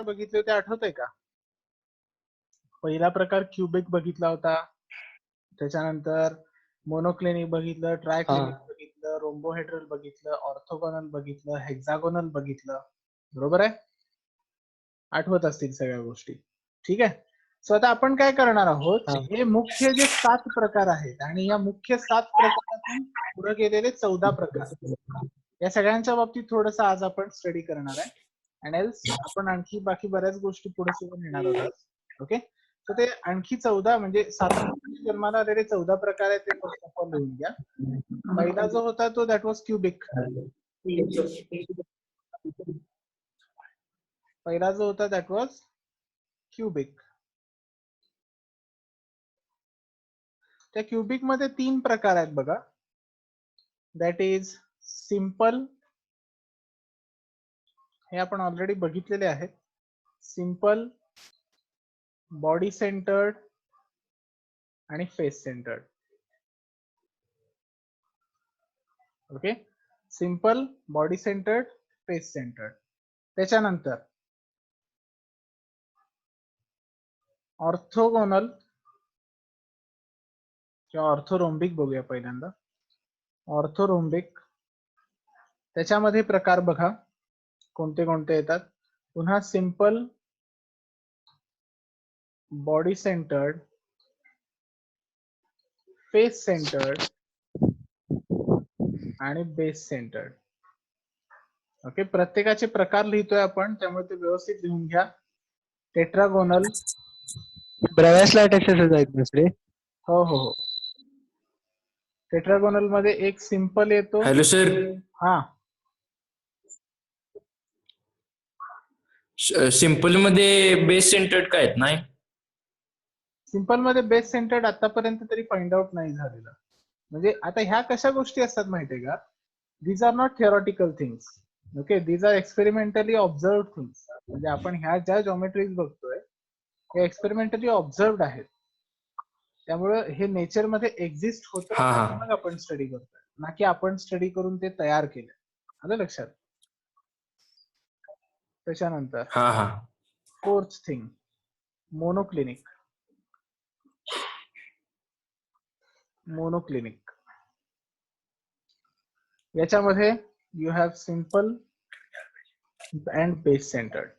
बघितले होते आठवतंय का? पहिला प्रकार क्युबिक बघितला होता, त्याच्यानंतर मोनोक्लिनिक बघितलं, ट्रायक्लिनिक बघितलं, रोम्बोहेड्रल बघितलं, ऑर्थोगोनल बघितलं, हेक्सागोनल बघितलं. बरोबर आहे? आठवत असतील सगळ्या गोष्टी. ठीक आहे. सो आता आपण काय करणार आहोत, हे मुख्य जे 7 प्रकार आहेत आणि या मुख्य 7 प्रकारातून पुढे गेलेले 14 प्रकार, या सगळ्यांच्या बाबतीत थोडस आज आपण स्टडी करणार आहे. आणि एल्स आपण आणखी बाकी बऱ्याच गोष्टी पुढे सुरू नेणार आहोत. ओके. तर ते आणखी 14 म्हणजे सातत्याने जन्माला आलेले 14 प्रकार आहेत ते फक्त आपण लिहून घ्या. पहिला जो होता तो दॅट वॉज क्युबिक. पहिला जो होता दॅट वॉज क्युबिक. त्या क्युबिक मध्ये 3 प्रकार आहेत बघा. दॅट इज सिंपल, हे आपण ऑलरेडी बघितलेले आहेत. सिंपल, बॉडी सेंटर्ड आणि face centred. Okay. Simple, body centred, face centred. त्याच्यानंतर ऑर्थोगोनल किंवा ऑर्थोरोम्बिक बघूया पहिल्यांदा. ऑर्थोरोम्बिक, त्याच्यामध्ये प्रकार बघा कोणते कोणते येतात. पुन्हा simple, body centred, face centred आणि बेस सेंटर्ड. ओके. प्रत्येकाचे प्रकार लिहितोय आपण, त्यामुळे ते व्यवस्थित लिहून घ्या. टेट्रागोनल, बऱ्याच लाईट एक्सरसाइज आहेत दुसरे. हो हो हो. टेट्रागोनल मध्ये एक सिंपल येतो. Hello sir. हा, सिंपल मध्ये बेस सेंटर्ड काय आहेत नाही? सिंपल मध्ये बेस सेंटर्ड आतापर्यंत तरी फाइंड आउट नाही झालेलं. म्हणजे आता ह्या कशा गोष्टी असतात माहितीये का? These are not theoretical things. Okay. These are experimentally observed things. म्हणजे आपण ह्या ज्या जॉमेट्रीज बघतोय हे एक्सपेरिमेंटली ऑब्झर्व्ड आहेत. त्यामुळे हे नेचर मध्ये एक्झिस्ट होतं आणि मग आपण स्टडी करतोय, ना की आपण स्टडी करून ते तयार केलं. आलं लक्षात? त्याच्यानंतर फोर्थ थिंग, मोनोक्लिनिक. मोनोक्लिनिक याच्यामध्ये you have simple and base centred.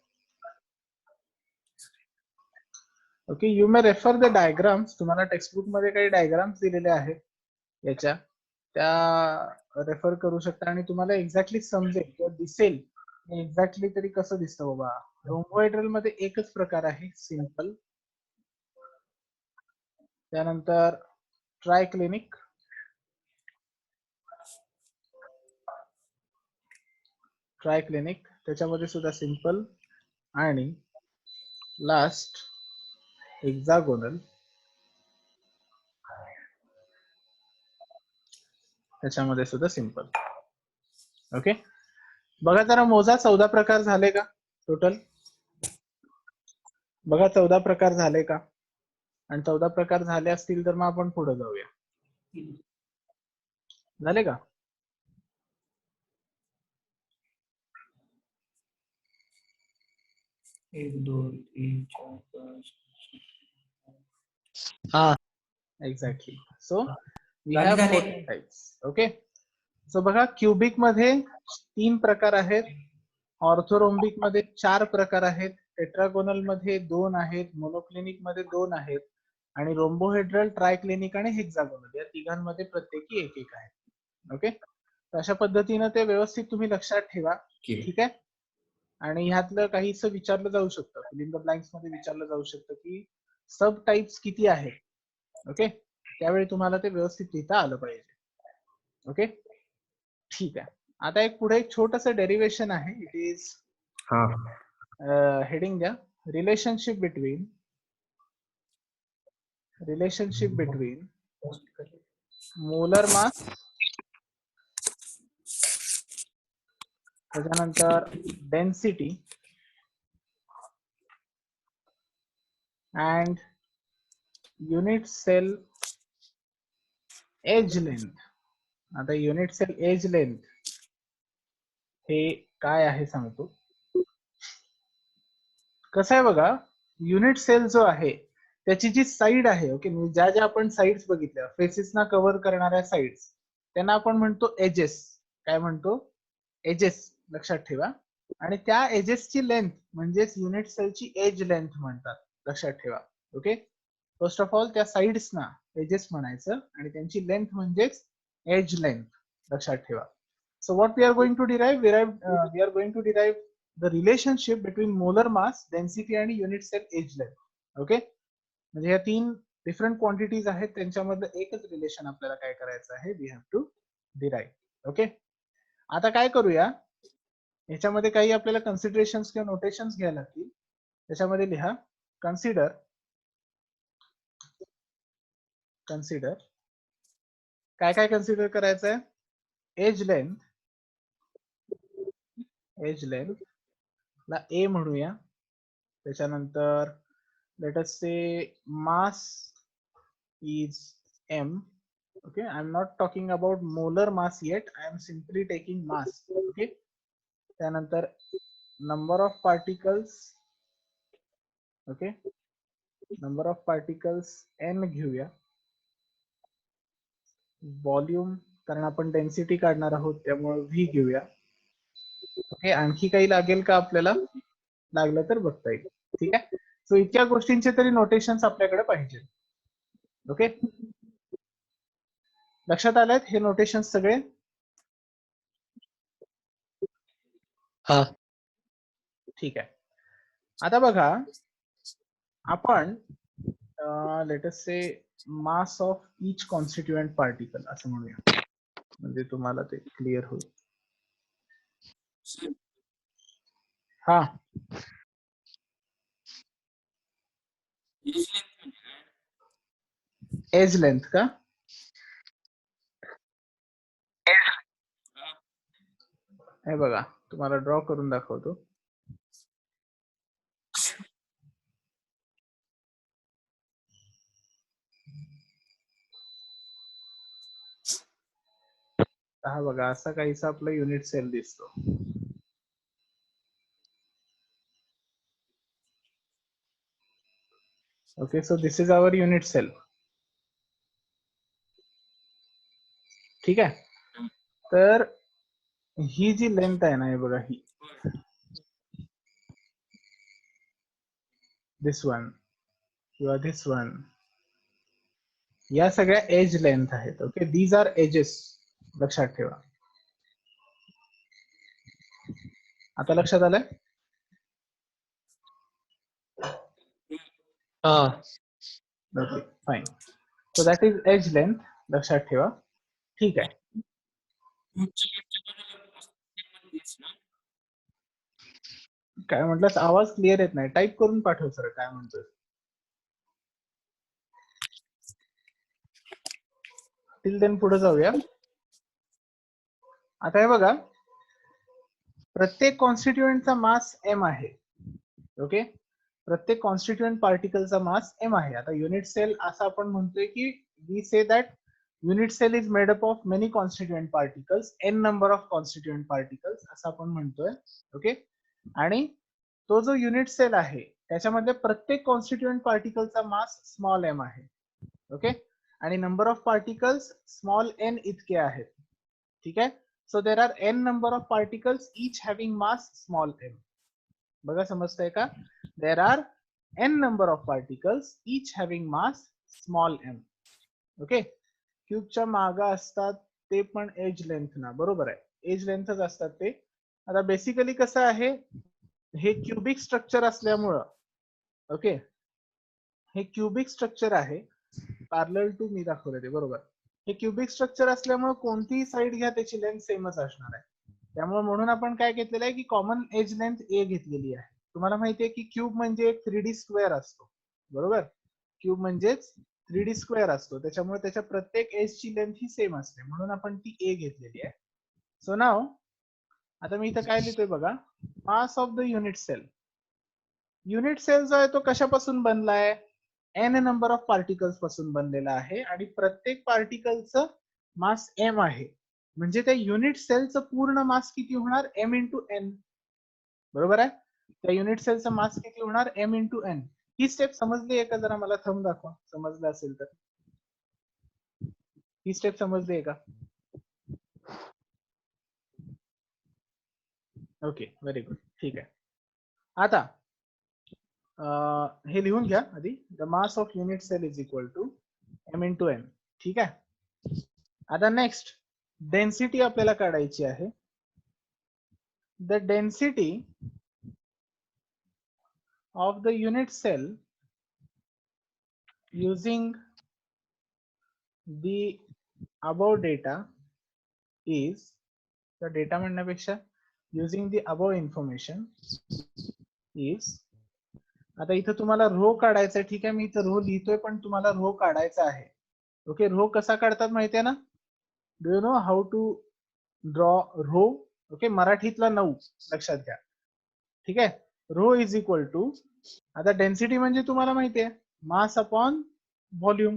Okay. You may refer the diagrams. तुम्हाला टेक्स्टबुक मध्ये काही डायग्राम्स दिलेले आहेत याच्या, त्या रेफर करू शकता आणि तुम्हाला एक्झॅक्टली समजेल किंवा दिसेल एक्झॅक्टली तरी कसं दिसतं बाबा. रोम्बोहेड्रल मध्ये एकच प्रकार आहे, सिंपल. त्यानंतर ट्रायक्लिनिक, ट्रायक्लिनिक त्याच्यामध्ये सुद्धा सिंपल. आणि लास्ट हेक्सागोनल, त्याच्यामध्ये सुद्धा सिंपल. ओके. बघा जरा मोजा, 14 प्रकार झाले का टोटल? बघा 14 प्रकार झाले का? आणि 14 प्रकार झाले असतील तर मग आपण पुढे जाऊया. झाले का? एक, दोन, तीन, चार, पाच. Exactly. So we have 14 types. Okay. So बघा क्युबिक मध्ये 3 प्रकार आहेत, ऑर्थोरोम्बिक मध्ये 4 प्रकार आहेत, टेट्रागोनल मध्ये 2 आहेत, मोनोक्लिनिक मध्ये 2 आहेत आणि रोम्बोहेड्रल, ट्रायक्लिनिक आणि हेक्सागोनल या तिघांमध्ये प्रत्येकी एक एक आहे. ओके. अशा पद्धतीने ते व्यवस्थित तुम्ही लक्षात ठेवा. ठीक आहे. आणि ह्यातलं काहीच विचारलं जाऊ शकतं, फिल इन द ब्लँक्स मध्ये विचारलं जाऊ शकतं की सब टाइप्स किती आहेत. ओके. त्यावेळी तुम्हाला ते व्यवस्थित लिहिता आलं पाहिजे. ओके. ठीक आहे. आता एक पुढे एक छोटस डेरिवेशन आहे. इट इज हेडिंग द्या, रिलेशनशिप बिटवीन मोलर मास, त्याच्यानंतर density and unit cell edge length. आता युनिट सेल एज लेंथ हे काय आहे सांगतो. कसं आहे बघा, युनिट सेल जो आहे त्याची जी साईड आहे, ओके, ज्या ज्या आपण साईड्स बघितल्या, फेसेसना कव्हर करणाऱ्या साईड्स, त्यांना आपण म्हणतो एजेस. काय म्हणतो? एजेस. लक्षात ठेवा. आणि त्या एजेसची लेंथ म्हणजेच युनिट सेलची एज लेंथ म्हणतात. लक्षात ठेवा. ओके. फर्स्ट ऑफ ऑल त्या साईड्सना एजेस म्हणायचं आणि त्यांची लेंथ म्हणजेच एज लेंथ. लक्षात ठेवा. So what we are going to derive? We are going to derive the relationship between molar mass, density आणि unit cell age length. Okay? म्हणजे या तीन डिफरंट क्वांटिटीज आहेत, त्यांच्यामधलं एकच रिलेशन आपल्याला काय करायचं आहे, we have to derive. Okay. आता काय करूया, याच्यामध्ये काही आपल्याला कन्सिडरेशन्स किंवा नोटेशन्स घ्यायला लागतील. त्याच्यामध्ये लिहा कन्सिडर काय काय कन्सिडर करायचं आहे? एज लेंथ ला ए म्हणूया. त्याच्यानंतर let us say mass is m. Okay, I am not talking about molar mass yet, I am simply taking mass. Okay, त्यानंतर number of particles, okay, number of particles n घेऊया. Volume, कारण आपण density काढणार आहोत त्यामुळे v घेऊया. Okay, आणखी काही लागेल का आपल्याला? लागलं तर बघता येईल. ठीक आहे. सो इतक्या गोष्टींचे तरी नोटेशन्स आपल्याकडे पाहिजे. ओके, लक्षात आलेत हे नोटेशन्स सगळे? हा. ठीक आहे. आता बघा, आपण let us say mass of each constituent particle असं म्हणूया, म्हणजे तुम्हाला ते क्लिअर होईल. हा, एज लेंथ का? हे बघा, तुम्हाला ड्रॉ करून दाखवतो. हा बघा, असा काहीसा आपला युनिट सेल दिसतो. Okay, so this is our unit cell. ठीक आहे. तर ही जी लेंथ आहे ना, हे बघा, ही दिस वन किंवा दिस वन, या सगळ्या एज लेंथ आहेत. Okay, these are edges. लक्षात ठेवा. आता लक्षात आलंय? हा. Okay, fine. So that is edge length. लक्षात ठेवा. ठीक आहे. काय म्हटलं? आवाज क्लिअर येत नाही. टाईप करून पाठव सर, काय म्हणतोय. टिल देन पुढे जाऊया. आता हे बघा, प्रत्येक कॉन्स्टिट्युएंटचा मास m आहे. ओके, प्रत्येक कॉन्स्टिट्युएंट पार्टिकलचा मास m आहे. आता युनिट सेल असं आपण म्हणतोय की we say that unit cell is made up of many constituent particles, n number of constituent particles असं आपण म्हणतोय. ओके, आणि तो जो युनिट सेल आहे त्याच्यामध्ये प्रत्येक कॉन्स्टिट्युएंट पार्टिकलचा मास स्मॉल m आहे. ओके, आणि number of particles small n इतके आहेत. ठीक आहे. So there are n number of particles each having mass small m. बघा, समजतंय का? There are n number of particles each having mass small m. Okay, क्यूबच्या मागा असतात ते पण एज लेंथ ना, बरोबर आहे, एज लेंथच असतात ते. आता बेसिकली कसं आहे, हे क्यूबिक स्ट्रक्चर असल्यामुळं, ओके, हे क्यूबिक स्ट्रक्चर आहे, पॅरलल टू मी दाखवले ते, बरोबर. हे क्यूबिक स्ट्रक्चर असल्यामुळे कोणतीही साईड घ्या त्याची लेंथ सेमच असणार आहे. त्यामुळे म्हणून आपण काय घेतलेलं आहे की कॉमन एज लेंथ ए घेतलेली आहे. तुम्हाला माहितीये की क्यूब म्हणजे एक 3D स्क्वेअर असतो, बरोबर. क्यूब म्हणजेच 3D स्क्वेअर असतो, त्याच्यामुळे त्याच्या प्रत्येक एजची लेंथ ही सेम असते, म्हणून आपण ती ए घेतलेली आहे. सो नाव, आता मी इथं काय लिहितोय बघा, mass of the unit cell. Unit cell जो आहे तो कशापासून बनलाय? n नंबर ऑफ पार्टिकल्स पासून बनलेला आहे, आणि प्रत्येक पार्टिकलचं मास m आहे. म्हणजे त्या युनिट सेलचं पूर्ण मास किती होणार? m इंटू n, बरोबर आहे. त्या युनिट सेलचा मास किती होणार m इंटू n. ही स्टेप समजली आहे का? जरा मला थंब दाखवा समजलं असेल तर. ही स्टेप समजली आहे का? Okay, very good. ठीक आहे. आता हे लिहून घ्या आधी. The mass of unit cell is equal to m into n. ठीक आहे. आता नेक्स्ट डेन्सिटी आपल्याला काढायची आहे. The density of the unit cell using the above data is the data म्हणण्यापेक्षा using the above information is. आता इथं तुम्हाला रो काढायचा आहे. ठीक आहे, मी इथं रो लिहितोय पण तुम्हाला रो काढायचा आहे. ओके, रो कसा काढतात माहिती आहे ना? Do you know how to draw rho? Okay, मराठीतला 9 लक्षात घ्या. ठीक आहे, रो इज इक्वल टू, आता डेन्सिटी म्हणजे तुम्हाला माहिती आहे mass upon volume.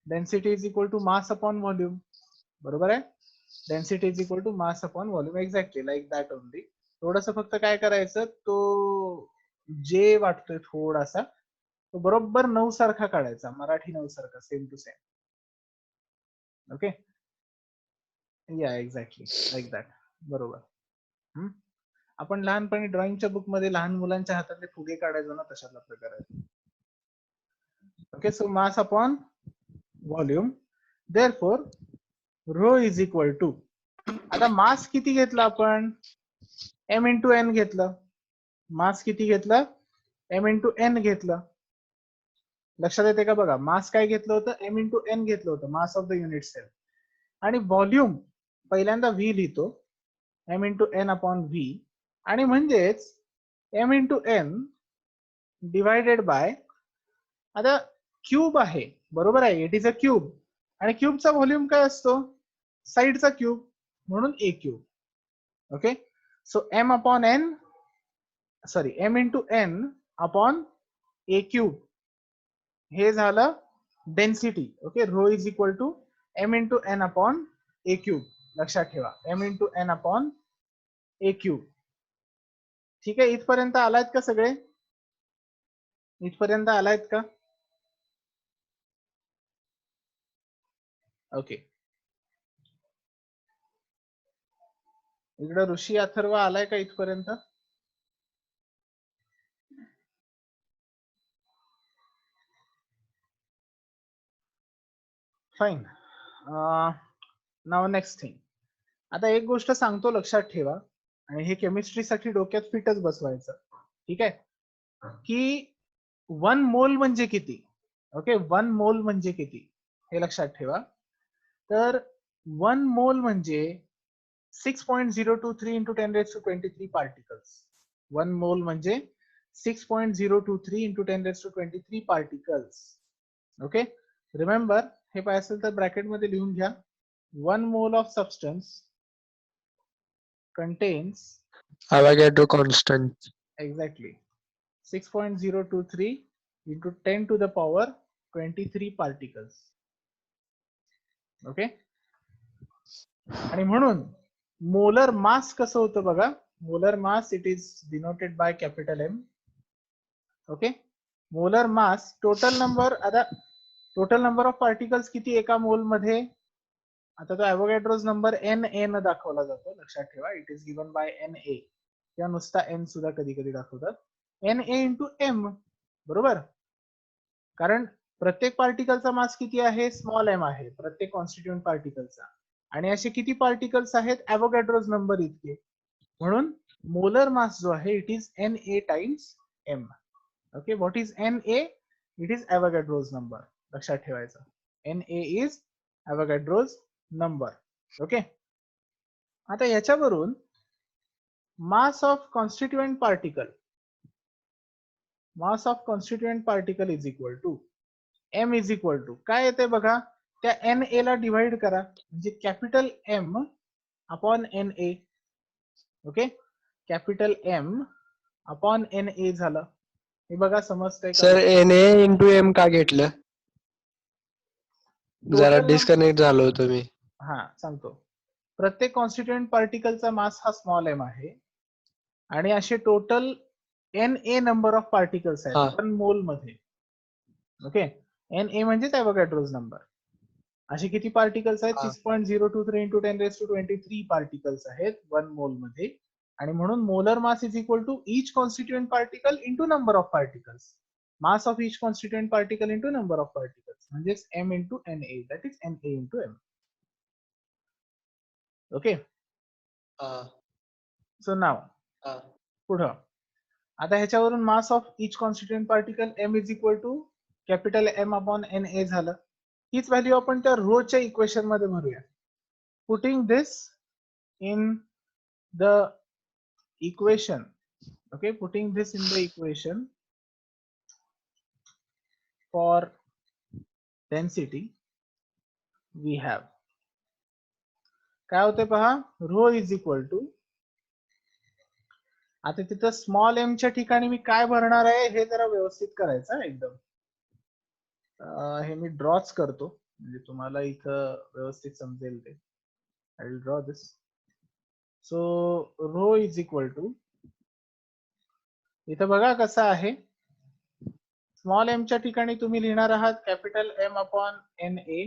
Density is equal to mass upon volume. बरोबर आहे. Density is equal to mass upon volume. Exactly like that only. थोडस फक्त काय करायचं, तो जे वाटतोय थोडासा तो बरोबर 9 सारखा काढायचा, मराठी 9 सारखा, सेम टू सेम. ओके, या एक्झॅक्टली लाईक दॅट. बरोबर. आपण लहानपणी ड्रॉइंगच्या बुक मध्ये लहान मुलांच्या हातातले फुगे काढायचो ना, तशातला प्रकार आहे. Okay, so mass upon volume. Therefore rho is equal to, आता मास किती घेतला आपण? m इंटू n घेतलं. मास किती घेतलं? m इंटू n घेतलं. लक्षात येते का? बघा, मास काय घेतलं होतं? m इंटू n घेतलं होतं, mass of the unit cell. आणि व्हॉल्यूम पहिल्यांदा v लिहितो, m into n upon v. आणि म्हणजेच m into n divided by, आता क्यूब आहे, बरोबर आहे, इट इज अ क्यूब. आणि क्यूबचा व्हॉल्यूम काय असतो? साइडचा क्यूब, म्हणून a cube. Okay, so m upon n, sorry m into n upon a cube, हे झालं density. Okay, rho is equal to m into n upon a cube. लक्षात ठेवा, m into n upon a cube. ठीक आहे, इथपर्यंत आलायत का सगळे? इथपर्यंत आलायत का? ओके, इकडं ऋषी अथर्व आलाय का इथपर्यंत? फाईन. नाव नेक्स्ट थिंग. आता एक गोष्ट सांगतो, लक्षात ठेवा, आणि हे केमिस्ट्रीसाठी डोक्यात फिटच बसवायचं. ठीक आहे, की 1 मोल म्हणजे किती? ओके, 1 मोल म्हणजे किती हे लक्षात ठेवा. तर 1 मोल म्हणजे 6.023 into 10⁻23 पार्टिकल्स. 1 मोल म्हणजे 6.023 into 10⁻23 पार्टिकल्स. ओके, रिमेंबर, हे पाहिजे असेल तर ब्रॅकेट मध्ये लिहून घ्या. 1 mole of substance contains Avogadro constant. exactly 6.023 into 10 to the power 23 particles. Okay, आणि म्हणून मोलर मास कसं होतं बघा. Molar mass it is denoted by capital M. Okay, molar mass total number, आता टोटल नंबर ऑफ पार्टिकल्स किती एका मोल मध्ये? आता तो ॲव्होगॅड्रोज नंबर Na न दाखवला जातो, लक्षात ठेवा. It is given by Na, किंवा नुसता n सुद्धा कधी कधी दाखवतात. Na इंटू m, बरोबर. कारण प्रत्येक पार्टिकलचा मास किती आहे? स्मॉल m आहे प्रत्येक कॉन्स्टिट्यूएंट पार्टिकलचा. आणि असे किती पार्टिकल्स आहेत? ॲव्होगॅड्रोज नंबर इतके. म्हणून मोलर मास जो आहे it is Na times m. Okay, what is Na? It is Avogadro's number. लक्षात ठेवायचं, Na is Avogadro's number. Okay, आता याच्यावरून mass of constituent particle, mass of constituent particle is equal to m is equal to काय येते बघा, त्या Na ला divide करा, म्हणजे capital M upon Na. Okay, capital M upon Na झालं. हे बघा, समजतंय का? सर Na इंटू m का घेतलं? जरा डिस्कनेक्ट झालो होतो मी. हा, सांगतो. प्रत्येक कॉन्स्टिट्यूएंट पार्टिकलचा मास हा स्मॉल m आहे. आणि असे total Na number of particles हा. आहेत 1 मोल मध्ये. ओके, Na म्हणजेच ॲव्होगॅड्रोज नंबर. असे किती पार्टिकल्स आहेत? हा. 6.023 इंटू 10⁻23 पार्टिकल्स आहेत 1 मोल मध्ये. आणि म्हणून molar mass is equal to each constituent particle into number of particles. Mass of each constituent particle into number of particles म्हणजेच m into Na, that is Na into m. Okay, हा. So now हा. पुढं आता ह्याच्यावरून mass of each constituent particle m is equal to capital M upon Na झालं. हीच value आपण त्या रोच्या इक्वेशन मध्ये भरूया. Putting this in the equation, okay, putting this in the equation for density we have काय होते पहा, रो इज इक्वल टू, आता तिथं स्मॉल m च्या ठिकाणी मी काय भरणार आहे हे जरा व्यवस्थित करायचं आहे एकदम. हे मी ड्रॉच करतो म्हणजे तुम्हाला इथं व्यवस्थित समजेल ते. I will draw this. So rho is equal to, इथं बघा कसं आहे, स्मॉल m च्या ठिकाणी तुम्ही लिहिणार आहात capital M upon Na.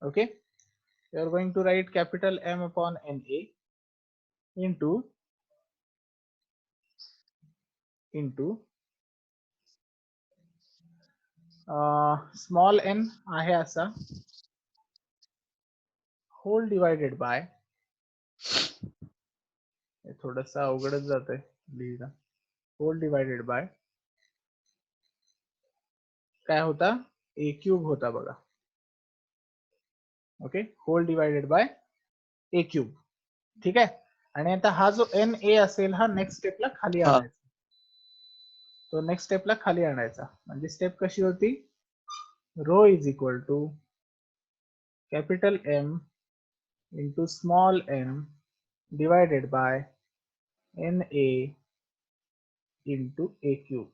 Okay, you are going to write capital M upon Na into small n आहे असा whole divided by, थोडंसं अवघडच जातंय लिहिणं, whole divided by काय होता, a cube होता बघा. Okay, whole divided by a cube. ठीक आहे. आणि आता हा जो Na असेल हा नेक्स्ट स्टेपला खाली हा. आणायचा. तो नेक्स्ट स्टेपला खाली आणायचा म्हणजे स्टेप कशी होती, rho is equal to capital M into small m divided by Na into a cube.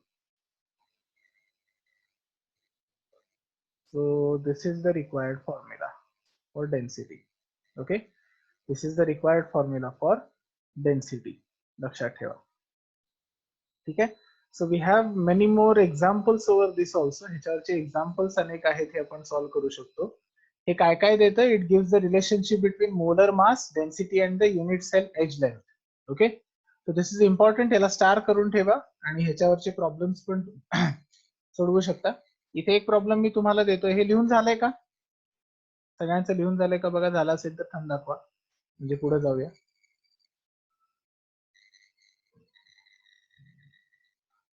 So this is the required formula for density. Okay, this is the required formula for density. लक्षात ठेवा. ठीक आहे. So we have many more examples over this also. ह्याच्यावरचे examples अनेक आहेत हे आपण solve करू शकतो. हे काय काय देतं, it gives the relationship between molar mass, density and the unit cell edge length. Okay, so this is important. याला स्टार करून ठेवा आणि ह्याच्यावरचे प्रॉब्लेम्स पण सोडवू शकता. इथे एक प्रॉब्लेम मी तुम्हाला देतोय, हे लिहून झालंय का सगळ्यांचं? लिहून झालंय का बघा, झालं असेल तर थांब दाखवा म्हणजे पुढे जाऊया.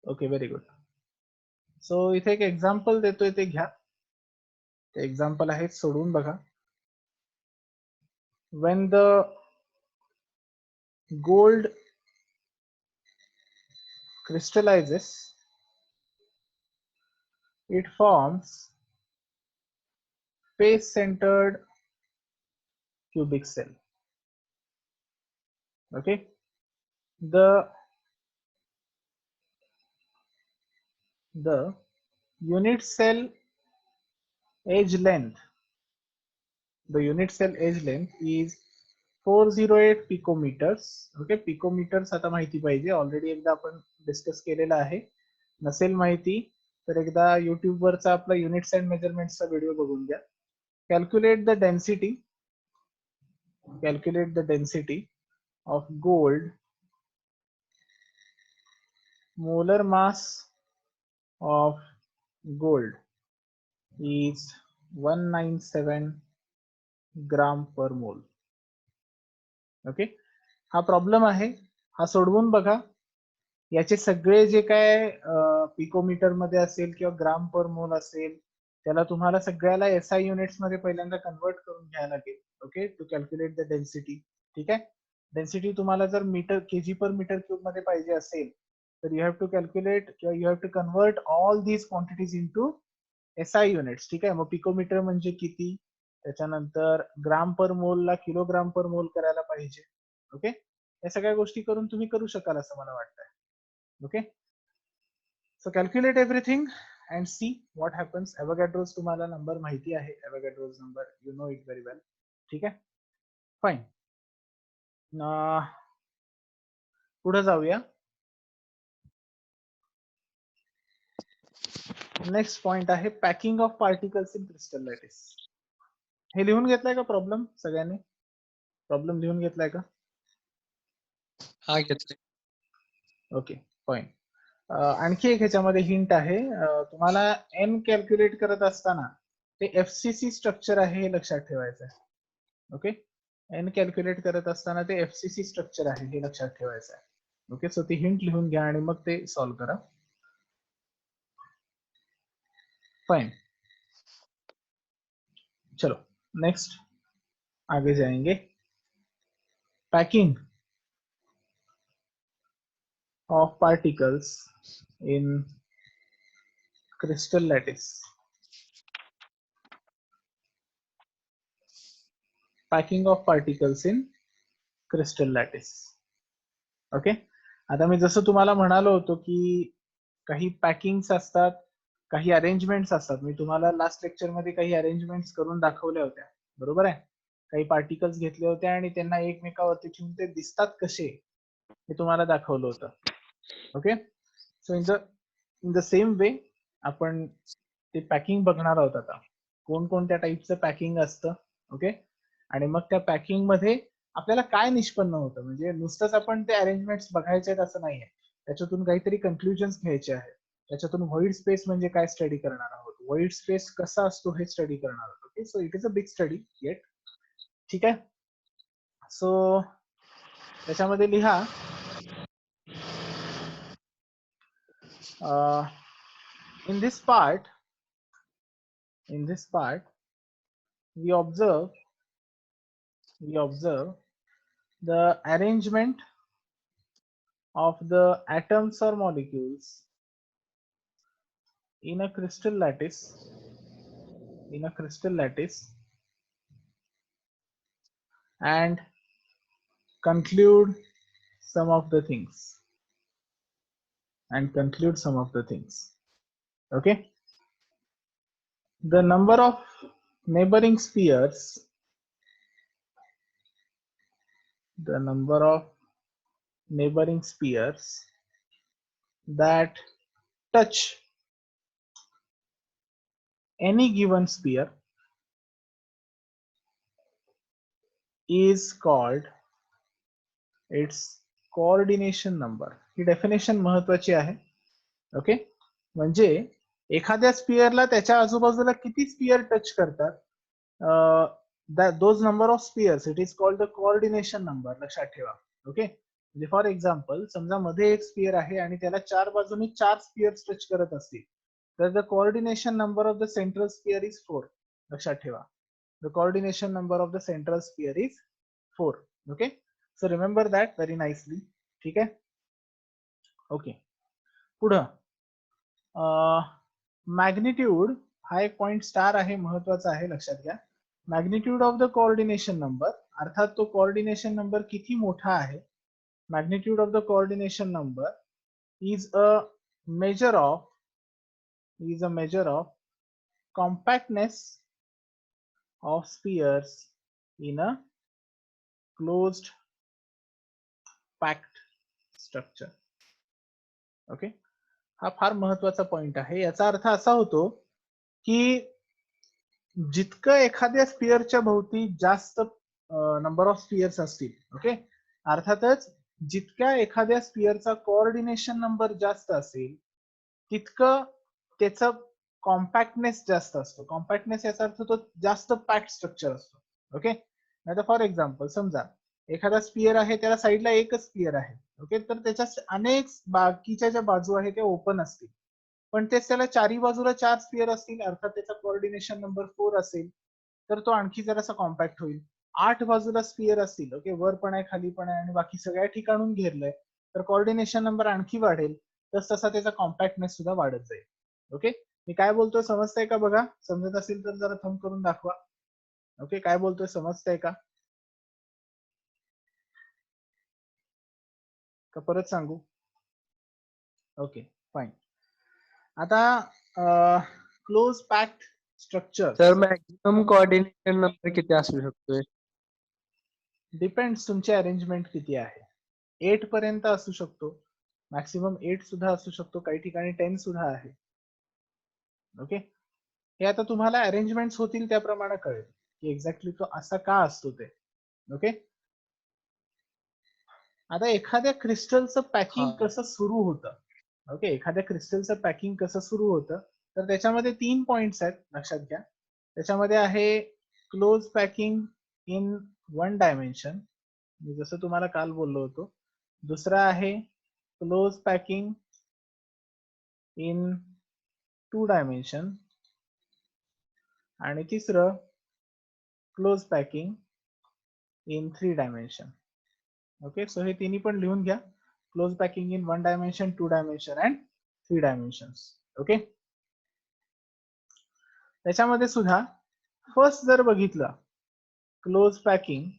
Okay, very good. सो इथे एक एक्झाम्पल देतोय ते घ्या. ते एक्झाम्पल आहे, सोडवून बघा. when the gold crystallizes, it forms face centered cubic cell. Okay, the unit cell edge length, is 408 picometers. Okay, picometres आता माहिती पाहिजे, ऑलरेडी एकदा आपण डिस्कस केलेला आहे. नसेल माहिती तर एकदा युट्यूब वरचा आपला युनिट्स अँड मेजरमेंट्सचा व्हिडिओ बघून घ्या. Calculate the density of gold, molar mass of gold is 197 ग्राम पर मोल. ओके, हा प्रॉब्लेम आहे, हा सोडवून बघा. याचे सगळे जे काय पिकोमीटर मध्ये असेल किंवा ग्राम पर मोल असेल त्याला तुम्हाला सगळ्याला SI युनिट्स मध्ये पहिल्यांदा कन्वर्ट करून घ्यायला लागेल. Okay, to calculate the density. ठीक आहे, डेन्सिटी तुम्हाला जर metre kg per metre cube मध्ये पाहिजे असेल तर you have to calculate किंवा you have to convert all these quantities into SI units. ठीक आहे, मग पिकोमीटर म्हणजे किती, त्याच्यानंतर ग्राम पर मोल ला किलोग्राम पर मोल करायला पाहिजे. ओके, या सगळ्या गोष्टी करून तुम्ही करू शकाल असं मला वाटतंय. Okay, so calculate everything and see what happens. Avogadro's तुम्हाला नंबर माहिती आहे, Avogadro's number, you know it very well. ठीक आहे, फाईन. पुढे जाऊया. नेक्स्ट पॉइंट आहे packing of particles in crystal lattice. हे लिहून घेतलाय का प्रॉब्लेम सगळ्यांनी? प्रॉब्लेम लिहून घेतलाय का? हा घेतले. Okay fine. आणखी एक ह्याच्यामध्ये हिंट आहे. तुम्हाला एन कॅल्क्युलेट करत असताना ते एफसीसी स्ट्रक्चर आहे हे लक्षात ठेवायचं आहे. ओके, एन कॅल्क्युलेट करत असताना ते एफसीसी स्ट्रक्चर आहे हे लक्षात ठेवायचं आहे. ओके, सो ती हिंट लिहून घ्या आणि मग ते सॉल्व्ह करा. फाइन, चलो नेक्स्ट आगे जाएंगे. Packing of particles in crystal lattice. Packing of particles in crystal lattice. Okay, आता मी जसं तुम्हाला म्हणालो होतो की काही पॅकिंग्स असतात, काही अरेंजमेंट्स असतात. मी तुम्हाला लास्ट लेक्चर मध्ये काही अरेंजमेंट्स करून दाखवल्या होत्या, बरोबर आहे. काही पार्टिकल्स घेतले होते आणि त्यांना एकमेकावरती ठेवून ते दिसतात कसे हे तुम्हाला दाखवलं होतं. Okay, so in the same way आपण ते पॅकिंग बघणार आहोत आता. कोणकोणत्या टाईपचं पॅकिंग असतं. ओके, आणि मग त्या पॅकिंग मध्ये आपल्याला काय निष्पन्न होतं, म्हणजे नुसतंच आपण ते अरेंजमेंट्स बघायचे आहेत असं नाहीये. त्याच्यातून काहीतरी कन्क्लुजन्स घ्यायचे आहेत. त्याच्यातून व्हॉइड स्पेस म्हणजे काय स्टडी करणार आहोत, व्हॉइड स्पेस कसा असतो हे स्टडी करणार आहोत. Okay, so it is a big study eight. ठीक आहे, सो त्याच्यामध्ये लिहा in this part we observe the arrangement of the atoms or molecules in a crystal lattice and conclude some of the things. Okay, the number of neighboring spheres that touch any given sphere is called its coordination number. ही definition महत्वाची आहे. Okay, म्हणजे एखाद्या स्पियरला त्याच्या आजूबाजूला किती sphere touch करतात, those number of spheres, it is called the coordination number. लक्षात ठेवा. ओके, म्हणजे फॉर एक्झाम्पल समजा मध्ये एक स्पियर आहे आणि त्याला चार बाजूनी चार स्पियर्स टच करत असतील, तर the coordination number of the central sphere is 4. लक्षात ठेवा, the coordination number of the central sphere is 4. Okay, so remember that very nicely. ठीक आहे, ओके. पुढं मॅग्निट्यूड हा एक पॉइंट स्टार आहे, महत्वाचा आहे, लक्षात घ्या. Magnitude of the coordination number, अर्थात तो कोऑर्डिनेशन नंबर किती मोठा आहे. Magnitude of the coordination number is a measure of compactness of spheres in a closed packed structure. Okay, हा फार महत्वाचा पॉइंट आहे. याचा अर्थ असा होतो की जितकं एखाद्या स्पियरच्या भोवती जास्त नंबर ऑफ स्पियर्स असतील, ओके, अर्थातच जितक्या एखाद्या स्पियरचा कोऑर्डिनेशन नंबर जास्त असेल तितकं त्याचं कॉम्पॅक्टनेस जास्त असतो. कॉम्पॅक्टनेस याचा अर्थ तो जास्त पॅक्ड स्ट्रक्चर असतो. ओके, आता फॉर एक्झाम्पल समजा एखादा स्पियर आहे, त्याला साईडला एकच स्पियर आहे. ओके, तर त्याच्या अनेक बाकीच्या ज्या बाजू आहेत त्या ओपन असतील, पण तेच त्याला चारी बाजूला चार स्पियर असतील, अर्थात त्याचा कोऑर्डिनेशन नंबर 4 असेल, तर तो आणखी जरासा कॉम्पॅक्ट होईल. 8 बाजूला स्पियर असतील, ओके, वर पण आहे, खाली पण आहे आणि बाकी सगळ्या ठिकाणून घेरलंय, तर कोऑर्डिनेशन नंबर आणखी वाढेल, तसा त्याचा कॉम्पॅक्टनेस सुद्धा वाढत जाईल. ओके, मी काय बोलतोय समजतंय का? बघा, समजत असेल तर जरा थंब करून दाखवा. ओके, काय बोलतोय समजतंय का परत सांगू? Okay fine. आता क्लोज पॅक्ड स्ट्रक्चर, तर मॅक्सिमम कोऑर्डिनेशन नंबर किती असू शकतोय? डिपेंड्स तुमची अरेंजमेंट किती आहे. 8 पर्यंत असू शकतो, मॅक्सिमम 8 सुद्धा असू शकतो, काही ठिकाणी 10 सुद्धा आहे. ओके, हे आता तुम्हाला अरेंजमेंट्स होतील त्याप्रमाणे कळेल की एक्झॅक्टली तो असा का असतो ते. ओके, आता एखाद्या क्रिस्टलचं पॅकिंग हा कसं सुरू होतं. ओके, एखाद्या क्रिस्टलचं पॅकिंग कसं सुरू होतं तर त्याच्यामध्ये 3 पॉइंट्स आहेत, लक्षात घ्या. त्याच्यामध्ये आहे क्लोज पॅकिंग इन 1 डायमेन्शन, मी जसं तुम्हाला काल बोललो होतो. दुसरा आहे क्लोज पॅकिंग इन 2 डायमेन्शन आणि तिसरं close packing in 3 dimension. Okay, so हे तिन्ही पण लिहून घ्या. Close packing in 1 dimension, 2 dimension and 3 dimensions. Okay, त्याच्यामध्ये सुद्धा फर्स्ट जर बघितलं close packing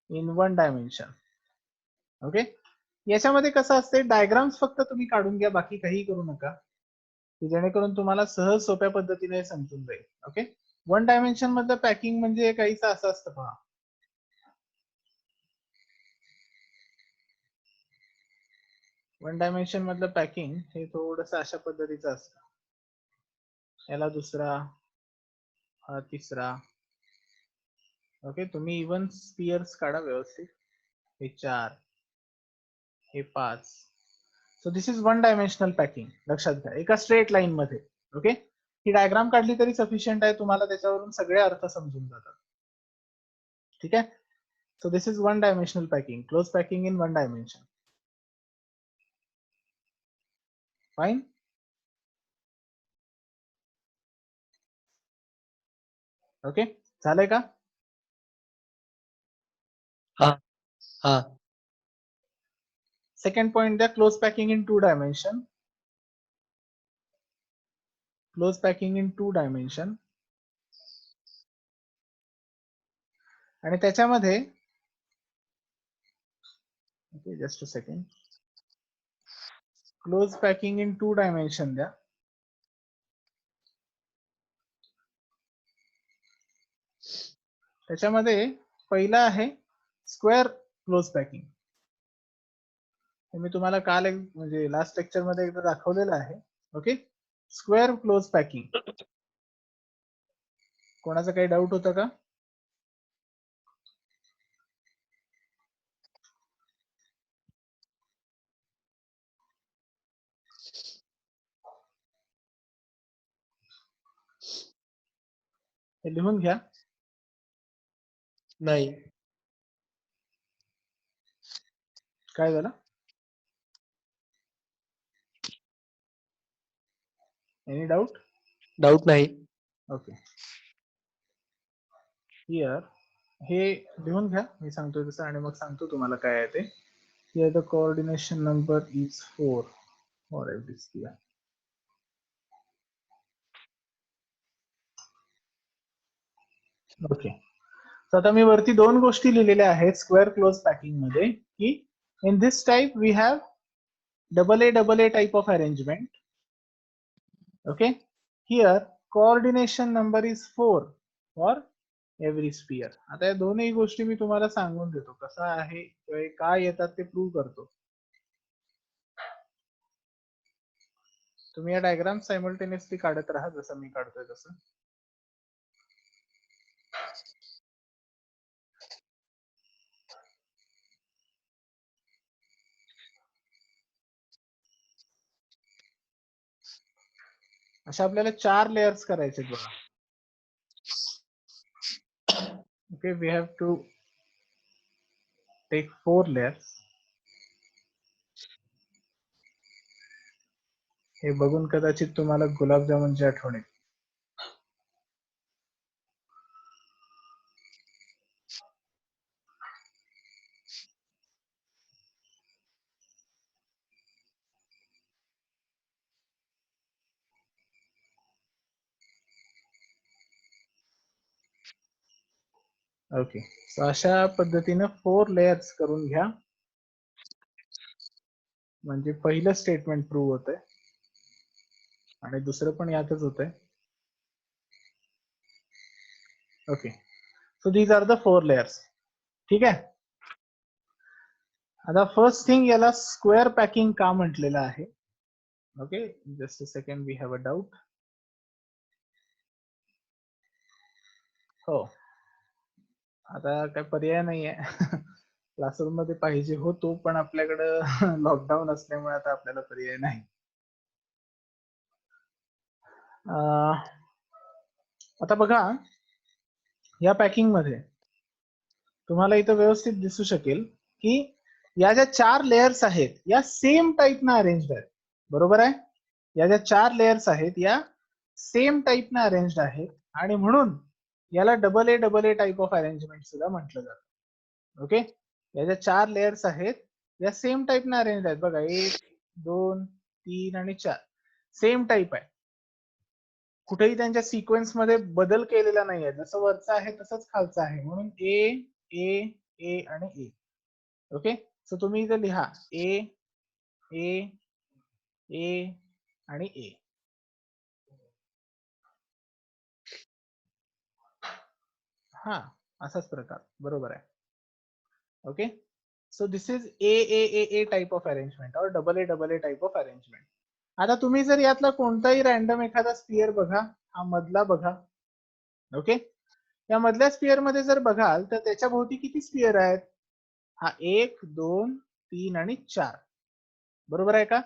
in 1 dimension. Okay, याच्यामध्ये कसं असते, डायग्राम्स फक्त तुम्ही काढून घ्या, बाकी काही करू नका, की जेणेकरून तुम्हाला सहज सोप्या पद्धतीने समजून जाईल. ओके, 1 डायमेन्शन मधलं पॅकिंग म्हणजे काहीचं असं असतं पहा. 1 डायमेन्शन मधलं पॅकिंग हे थोडस अशा पद्धतीचं असतं. याला दुसरा, हा तिसरा. ओके, तुम्ही इवन स्पियर्स काढा व्यवस्थित. हे 4, हे 5. So this is 1 dimensional packing, लक्षात घ्या, एका स्ट्रेट लाईन मध्ये. ओके, ही डायग्राम काढली तरी सफिशियंट आहे, तुम्हाला त्याच्यावरून सगळे अर्थ समजून जातात. ठीक आहे, so this is 1 dimensional packing, close packing in 1 dimension. Fine. Okay, झालंय का? हा हा सेकंड पॉइंट द्या, close packing in 2 dimension. Close packing in 2 dimension आणि त्याच्यामध्ये, okay just a second, close packing in 2 dimension द्या. त्याच्यामध्ये पहिला आहे स्क्वेअर क्लोज पॅकिंग. हे मी तुम्हाला काल एक म्हणजे लास्ट लेक्चर मध्ये एकदा दाखवलेलं आहे. Okay, square close packing. कोणाचा काही डाऊट होता का? हे लिहून घ्या. नाही. काय झालं? Any doubt? डाऊट नाही. ओके, हिअर हे लिहून घ्या, मी सांगतोय तसं, आणि मग सांगतो तुम्हाला काय आहे ते. Here the coordination number is 4 for every sphere. Okay, तर आता मी वरती 2 गोष्टी लिहिलेल्या आहेत स्क्वेअर क्लोज पॅकिंग मध्ये, की in this type we have AA type of arrangement. Okay, here coordination number is 4 for every sphere. आता या दोन्ही गोष्टी मी तुम्हाला सांगून देतो, कसं आहे किंवा हे काय येतात ते प्रूव्ह करतो. तुम्ही या डायग्राम सायमल्टेनियसली काढत राहा, जसं मी काढतोय तसं. अशा आपल्याला 4 लेयर्स करायचे बघा. Okay, we have to take 4 layers. हे बघून कदाचित तुम्हाला गुलाबजामुनची आठवण येईल. ओके, सो अशा पद्धतीने 4 लेयर्स करून घ्या, म्हणजे पहिलं स्टेटमेंट प्रूव्ह होतंय आणि दुसरं पण यातच होतंय. Okay, so these are the 4 layers. ठीक आहे, आता फर्स्ट थिंग याला स्क्वेअर पॅकिंग का म्हटलेलं आहे? Okay, just a second, we have a doubt. हो, आता काय पर्याय नाहीये. क्लासरूम मध्ये पाहिजे होतो, पण आपल्याकडं लॉकडाऊन असल्यामुळे आता आपल्याला पर्याय नाही. आता बघा, या पॅकिंग मध्ये तुम्हाला इथं व्यवस्थित दिसू शकेल की या ज्या 4 लेयर्स आहेत या सेम टाईपनं अरेंज्ड आहेत. बरोबर आहे? या ज्या 4 लेयर्स आहेत या सेम टाईपनं अरेंज्ड आहेत आणि म्हणून याला double A type of arrangement सुद्धा म्हटलं जातं. ओके, या ज्या 4 लेयर्स आहेत या सेम टाईपनं अरेंज्ड आहेत. बघा, 1 2 3 आणि 4 सेम टाईप आहे. कुठेही त्यांच्या सिक्वेन्स मध्ये बदल केलेला नाहीये. जसं वरचं आहे तसंच खालचं आहे, म्हणून ए ए ए आणि ए. ओके, सो तुम्ही इथे लिहा ए ए ए आणि ए. हा, असाच प्रकार. बरोबर आहे. Okay, so this is a type of arrangement or double A type of arrangement. आता तुम्ही जर यातला कोणताही रॅन्डम एखादा स्पियर बघा, हा मधला बघा. ओके, या मधल्या स्पियर मध्ये जर बघाल तर त्याच्या भोवती किती स्पियर आहेत? हा 1 2 3 आणि 4. बरोबर आहे का?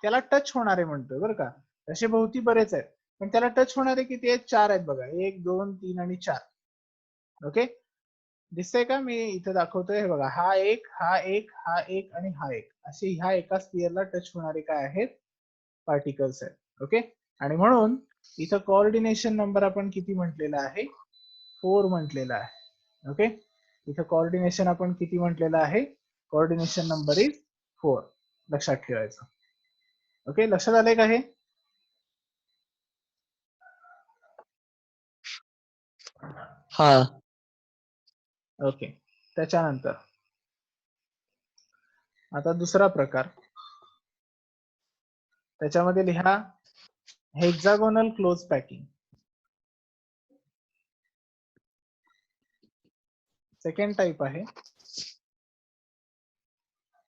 त्याला टच होणारे म्हणतोय बरं का. तसे भोवती बरेच आहेत, पण त्याला टच होणारे किती आहेत? 4 आहेत. बघा, 1 2 3 आणि 4. ओके, दिसतंय का? मी इथे दाखवतोय. हे बघा, हा एक हा एक हा एक आणि हा एक, असे ह्या एका स्पियरला टच होणारे काय आहेत? पार्टिकल्स आहेत. ओके, आणि म्हणून इथं कोऑर्डिनेशन नंबर आपण किती म्हटलेला आहे? 4 म्हटलेला आहे. ओके, इथं कोऑर्डिनेशन आपण किती म्हटलेलं आहे? Coordination number is 4. लक्षात ठेवायचं. ओके, लक्षात आलंय का हे? हा. ओके, त्याच्यानंतर आता दुसरा प्रकार, त्याच्यामध्ये लिहा hexagonal close packing. Second type आहे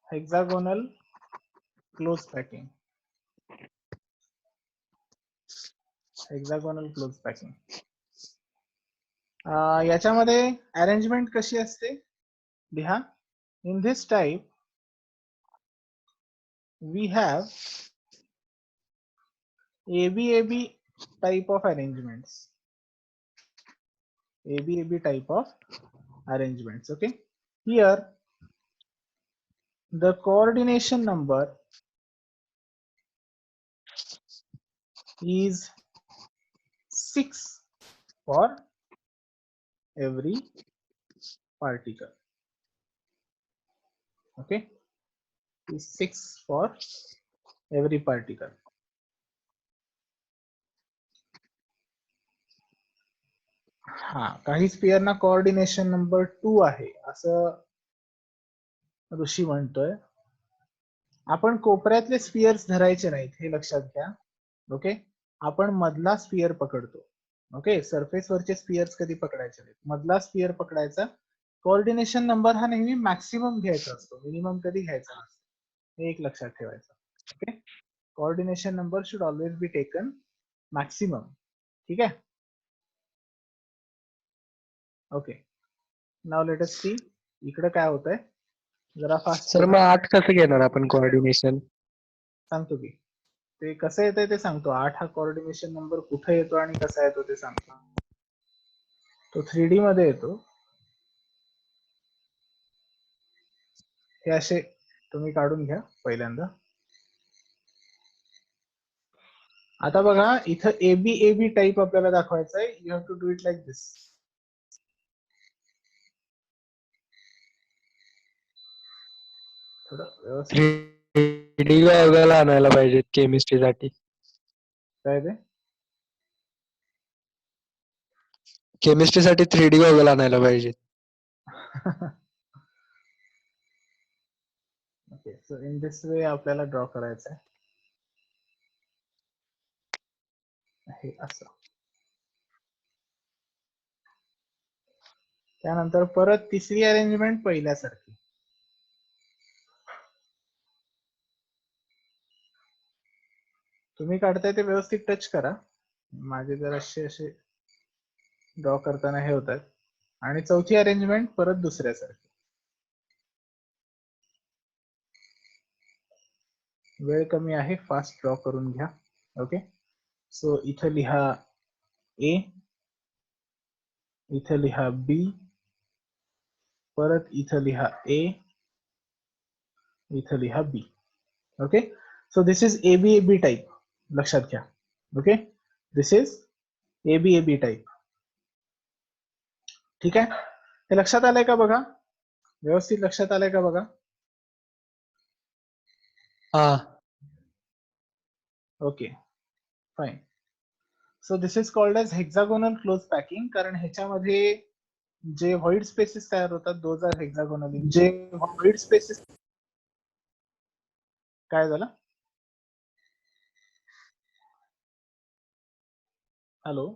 hexagonal close packing. Hexagonal close packing याच्यामध्ये अरेंजमेंट कशी असते? लिहा, in this type we have ABAB type of arrangements. ABAB type of arrangements. Okay, here the coordination number is 6 for every particle. Okay, is 6 for every particle. हा, काही स्पियरना coordination number 2 आहे असं ऋषी म्हणतोय. आपण कोपऱ्यातले स्पियर्स धरायचे नाहीत, हे लक्षात घ्या. ओके, आपण मधला स्पियर पकडतो. ओके, सरफेस वरचे स्पियर्स कधी पकडायचे नाहीत, मधला स्पियर पकडायचा. कोऑर्डिनेशन नंबर हा नेहमी मॅक्सिमम घ्यायचा असतो, मिनिमम कधी घ्यायचा नसतो, हे एक लक्षात ठेवायचं. Okay, coordination number should always be taken maximum. ठीक आहे? Okay, now let us see इकडे काय होतंय. जरा फास्ट सर मग 8 कसं घेणार आपण कोऑर्डिनेशन? सांगतो की ते कसं येतंय ते सांगतो. 8 हा कोऑर्डिनेशन नंबर कुठे येतो आणि कसा येतो ते सांगतो. तो 3D मध्ये येतो. हे असे तुम्ही काढून घ्या पहिल्यांदा. आता बघा, इथं एबी टाइप आपल्याला दाखवायचं आहे. You have to do it like this. थोडं व्यवस्थित 3D गॉगल आणायला पाहिजेत केमिस्ट्रीसाठी. काय ते केमिस्ट्रीसाठी 3D गॉगल आणायला पाहिजेत. Okay, so in this way आपल्याला ड्रॉ करायचं आहे असं. त्यानंतर परत तिसरी अरेंजमेंट पहिल्यासारखी. तुम्ही काढताय ते व्यवस्थित टच करा. माझे जर असे ड्रॉ करताना हे होतात. आणि चौथी अरेंजमेंट परत दुसऱ्यासारखी. वेळ कमी आहे, फास्ट ड्रॉ करून घ्या. ओके, सो इथं लिहा ए, इथं लिहा बी, परत इथं लिहा ए, इथं लिहा B. Okay, so this is AB type, लक्षात घ्या. Okay, this is AB type. ठीक आहे, हे लक्षात आलंय का बघा, व्यवस्थित लक्षात आलंय का बघा. हा. Okay, fine. So this is called as hexagonal close packing, कारण ह्याच्यामध्ये जे व्हाईट स्पेसेस तयार होतात दोज आर हेक्सागोनल. जे व्हाईट स्पेसेस, काय झालं? Hello.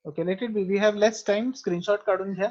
Okay, let it be. We have less time. Screenshot काढून घ्या.